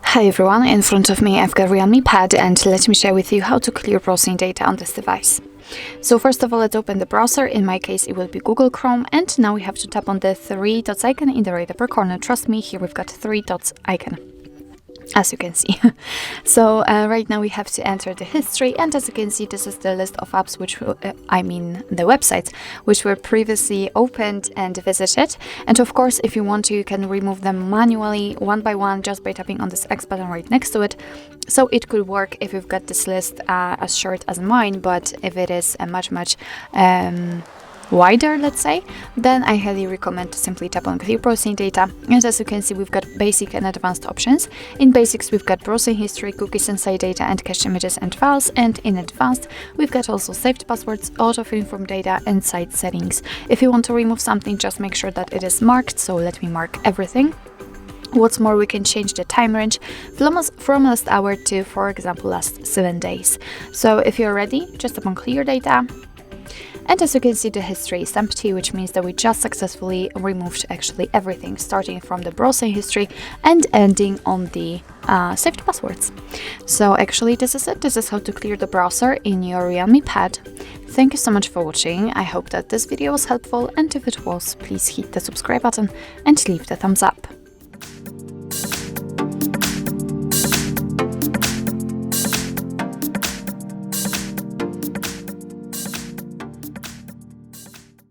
Hi everyone, in front of me I've got REALME Pad, and let me share with you how to clear browsing data on this device. So first of all, let's open the browser. In my case it will be Google Chrome, and now we have to tap on the three dots icon in the right upper corner. Trust me, here we've got three dots icon, as you can see. So right now we have to enter the history, and as you can see, this is the list of apps which the websites which were previously opened and visited. And of course, if you want to, you can remove them manually one by one just by tapping on this X button right next to it. So it could work if you've got this list as short as mine, but if it is a much wider, let's say, then I highly recommend to simply tap on clear browsing data. And as you can see, we've got basic and advanced options. In basics, we've got browsing history, cookies inside data, and cached images and files. And in advanced, we've got also saved passwords, autofill from data, and site settings. If you want to remove something, just make sure that it is marked. So let me mark everything. What's more, we can change the time range from last hour to, for example, last 7 days. So if you're ready, just tap on clear data. And as you can see, the history is empty, which means that we just successfully removed actually everything, starting from the browsing history and ending on the saved passwords. So actually, this is it. This is how to clear the browser in your REALME Pad. Thank you so much for watching. I hope that this video was helpful, and if it was, please hit the subscribe button and leave the thumbs up.